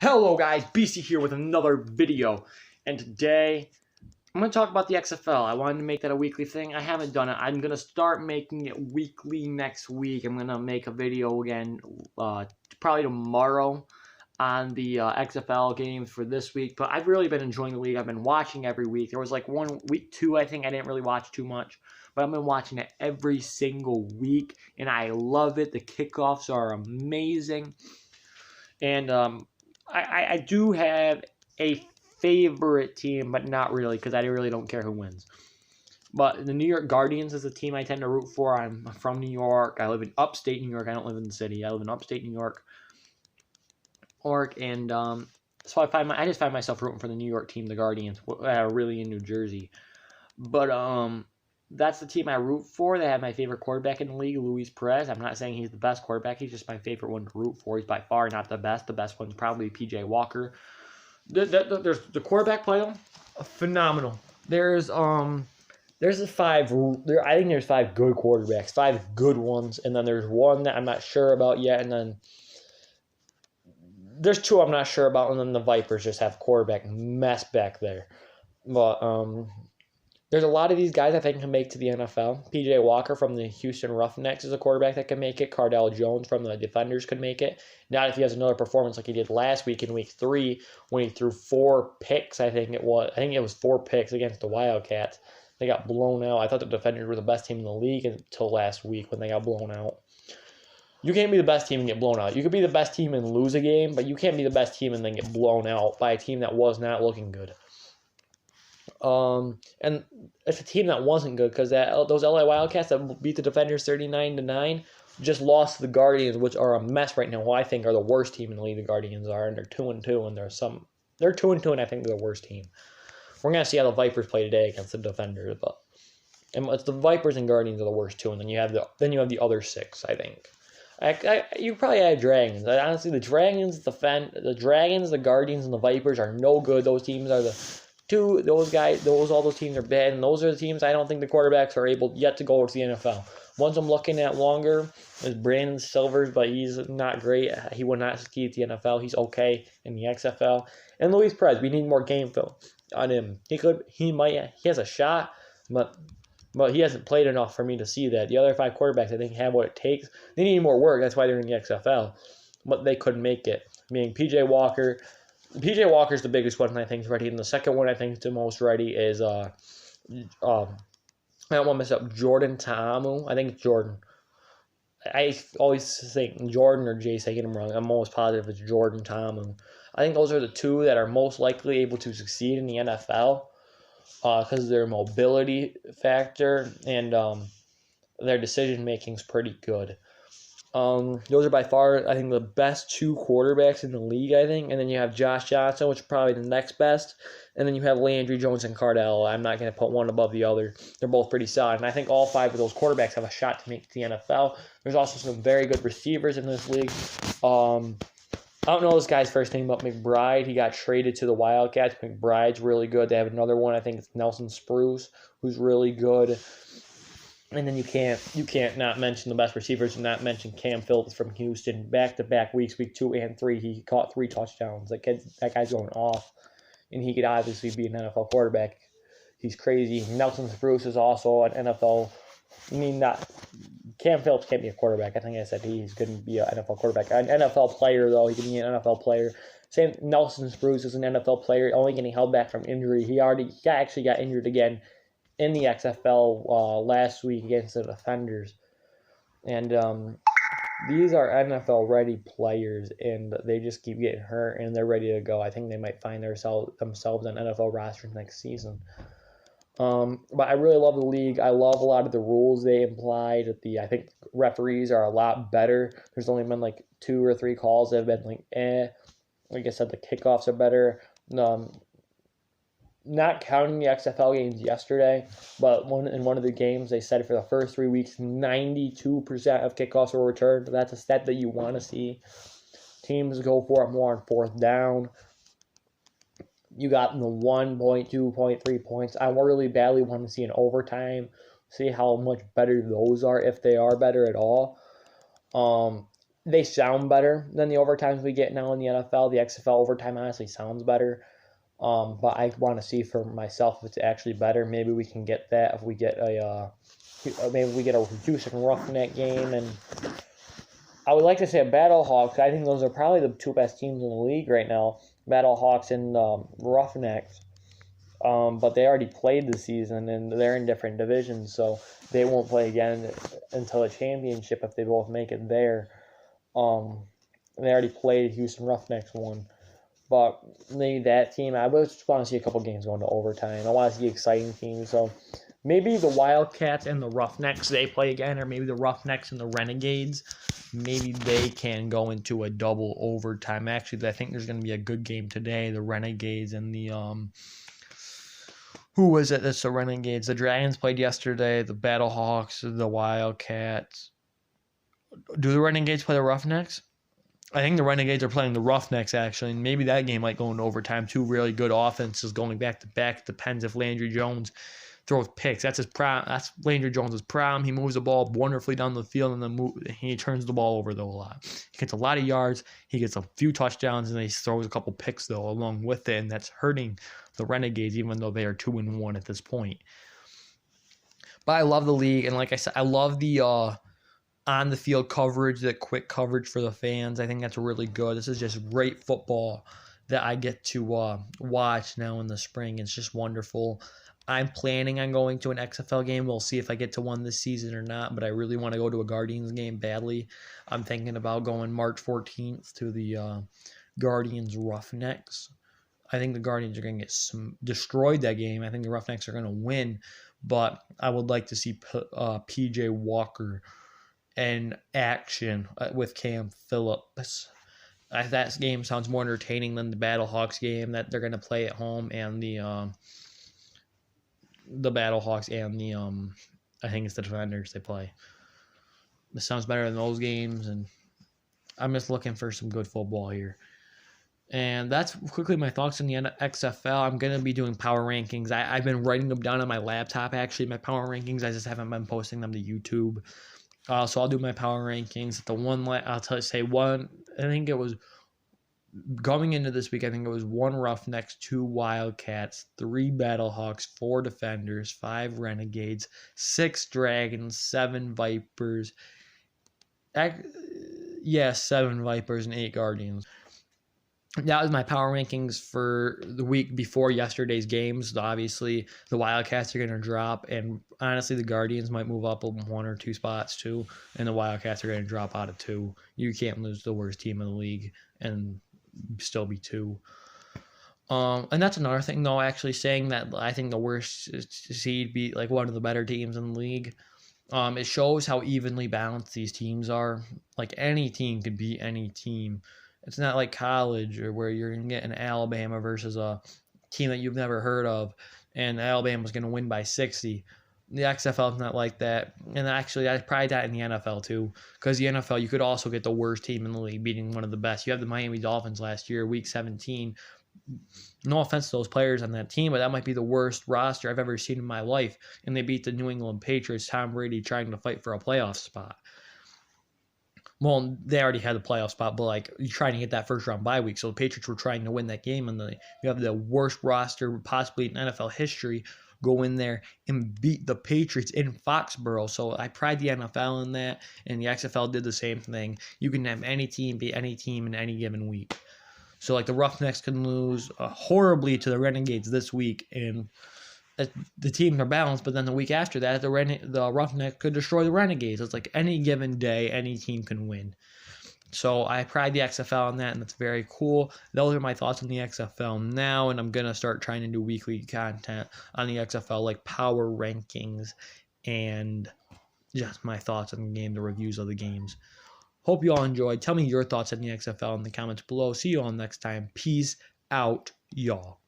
Hello guys, BC here with another video, and today I'm going to talk about the XFL. I wanted to make that a weekly thing. I haven't done it. I'm going to start making it weekly next week. I'm going to make a video again probably tomorrow on the XFL games for this week, but I've really been enjoying the league. I've been watching every week. There was like week 2, I think I didn't really watch too much, but I've been watching it every single week, and I love it. The kickoffs are amazing, and I do have a favorite team, but not really, because I really don't care who wins. But the New York Guardians is a team I tend to root for. I'm from New York. I live in upstate New York. I don't live in the city. I live in upstate New York. And so I just find myself rooting for the New York team, the Guardians, really in New Jersey. But that's the team I root for. They have my favorite quarterback in the league, Luis Perez. I'm not saying he's the best quarterback. He's just my favorite one to root for. He's by far not the best. The best one's probably PJ Walker. There's the quarterback play, phenomenal. There's I think there's 5 good quarterbacks, 5 good ones, and then there's one that I'm not sure about yet, and then there's 2 I'm not sure about, and then the Vipers just have quarterback mess back there. But there's a lot of these guys I think can make to the NFL. P.J. Walker from the Houston Roughnecks is a quarterback that can make it. Cardell Jones from the Defenders could make it. Not if he has another performance like he did last week in Week 3 when he threw 4 picks, I think it was 4 picks against the Wildcats. They got blown out. I thought the Defenders were the best team in the league until last week when they got blown out. You can't be the best team and get blown out. You could be the best team and lose a game, but you can't be the best team and then get blown out by a team that was not looking good. And it's a team that wasn't good because those LA Wildcats that beat the Defenders 39-9 just lost to the Guardians, which are a mess right now. Who I think are the worst team in the league. The Guardians are, and they're 2-2, and they're 2-2, and I think they're the worst team. We're gonna see how the Vipers play today against the Defenders, but it's the Vipers and Guardians are the worst 2, and then you have the other 6. I think. You probably have Dragons. Honestly, the Dragons, the Guardians, and the Vipers are no good. Those teams are all those teams are bad, and those are the teams I don't think the quarterbacks are able yet to go to the NFL. Ones I'm looking at longer is Brandon Silvers, but he's not great. He will not succeed at the NFL. He's okay in the XFL. And Luis Perez, we need more game film on him. He has a shot, but he hasn't played enough for me to see that. The other 5 quarterbacks, I think, have what it takes. They need more work. That's why they're in the XFL. But they couldn't make it. Meaning P.J. Walker. P.J. Walker's the biggest one I think is ready. And the second one I think is the most ready is, I don't want to mess up, Jordan Ta'amu. I think it's Jordan. I always think Jordan or Jace. I get them wrong. I'm almost positive it's Jordan Ta'amu. I think those are the 2 that are most likely able to succeed in the NFL. Because of their mobility factor and their decision making is pretty good. Those are by far, I think, the best 2 quarterbacks in the league, I think. And then you have Josh Johnson, which is probably the next best. And then you have Landry Jones and Cardell. I'm not going to put one above the other. They're both pretty solid. And I think all 5 of those quarterbacks have a shot to make the NFL. There's also some very good receivers in this league. I don't know this guy's first name, but McBride. He got traded to the Wildcats. McBride's really good. They have another one. I think it's Nelson Spruce, who's really good. And then you can't not mention the best receivers and not mention Cam Phillips from Houston. Back-to-back weeks, week 2 and 3, he caught 3 touchdowns. That guy's going off, and he could obviously be an NFL quarterback. He's crazy. Nelson Spruce is also an NFL. Cam Phillips can't be a quarterback. I think I said he's going to be an NFL quarterback. An NFL player, though, he can be an NFL player. Same Nelson Spruce is an NFL player, only getting held back from injury. He actually got injured again in the XFL last week against the Defenders. And these are NFL-ready players, and they just keep getting hurt, and they're ready to go. I think they might find themselves on NFL rosters next season. But I really love the league. I love a lot of the rules they implied. I think referees are a lot better. There's only been like 2 or 3 calls that have been like I said, the kickoffs are better. Not counting the XFL games yesterday, but in one of the games they said for the first 3 weeks, 92% of kickoffs were returned. That's a stat that you want to see. Teams go for it more on 4th down. You got the 1.2.3 points. I really badly want to see an overtime, see how much better those are, if they are better at all. they sound better than the overtimes we get now in the NFL. The XFL overtime honestly sounds better. But I want to see for myself if it's actually better. Maybe we can get that if we get maybe we get a Houston Roughneck game, and I would like to say a Battlehawks. I think those are probably the two best teams in the league right now, Battlehawks and Roughnecks. But they already played the season, and they're in different divisions, so they won't play again until a championship if they both make it there. They already played Houston Roughnecks one. But maybe that team, I would just want to see a couple games going to overtime. I want to see exciting teams. So maybe the Wildcats and the Roughnecks, they play again, or maybe the Roughnecks and the Renegades, maybe they can go into a double overtime. Actually, I think there's going to be a good game today. The Renegades and the who was it? That's the Renegades. The Dragons played yesterday. The Battlehawks, the Wildcats. Do the Renegades play the Roughnecks? I think the Renegades are playing the Roughnecks, actually, and maybe that game might go into overtime. Two really good offenses going back to back. Depends if Landry Jones throws picks. That's his problem. That's Landry Jones' problem. He moves the ball wonderfully down the field, and then he turns the ball over, though, a lot. He gets a lot of yards. He gets a few touchdowns, and he throws a couple picks, though, along with it, and that's hurting the Renegades, even though they are 2-1 at this point. But I love the league, and like I said, I love the on-the-field coverage, the quick coverage for the fans. I think that's really good. This is just great football that I get to watch now in the spring. It's just wonderful. I'm planning on going to an XFL game. We'll see if I get to one this season or not, but I really want to go to a Guardians game badly. I'm thinking about going March 14th to the Guardians Roughnecks. I think the Guardians are going to get destroyed that game. I think the Roughnecks are going to win, but I would like to see P.J. Walker and action with Cam Phillips. That game sounds more entertaining than the Battlehawks game that they're going to play at home, and the Battlehawks and the I think it's the Defenders they play. This sounds better than those games, and I'm just looking for some good football here. And that's quickly my thoughts on the XFL. I'm going to be doing power rankings. I've been writing them down on my laptop, actually, my power rankings. I just haven't been posting them to YouTube. So I'll do my power rankings. I think it was going into this week, I think it was 1 Roughnecks, 2 Wildcats, 3 Battlehawks, 4 Defenders, 5 Renegades, 6 Dragons, 7 Vipers. 7 Vipers and 8 Guardians. That was my power rankings for the week before yesterday's games. Obviously, the Wildcats are going to drop, and honestly, the Guardians might move up 1 or 2 spots too, and the Wildcats are going to drop out of 2. You can't lose the worst team in the league and still be 2. And that's another thing, though, actually saying that I think the worst seed be like one of the better teams in the league. It shows how evenly balanced these teams are. Like, any team could beat any team. It's not like college or where you're going to get an Alabama versus a team that you've never heard of, and Alabama's going to win by 60. The XFL is not like that. And actually, I probably that in the NFL too, because the NFL, you could also get the worst team in the league beating one of the best. You have the Miami Dolphins last year, Week 17. No offense to those players on that team, but that might be the worst roster I've ever seen in my life. And they beat the New England Patriots, Tom Brady trying to fight for a playoff spot. Well, they already had the playoff spot, but like you're trying to get that first round bye week. So the Patriots were trying to win that game, and you have the worst roster possibly in NFL history go in there and beat the Patriots in Foxborough. So I pride the NFL in that, and the XFL did the same thing. You can have any team beat any team in any given week. So like the Roughnecks can lose horribly to the Renegades this week, and the teams are balanced, but then the week after that, the Roughnecks could destroy the Renegades. It's like any given day, any team can win. So I pride the XFL on that, and that's very cool. Those are my thoughts on the XFL now, and I'm going to start trying to do weekly content on the XFL, like power rankings and just my thoughts on the game, the reviews of the games. Hope you all enjoyed. Tell me your thoughts on the XFL in the comments below. See you all next time. Peace out, y'all.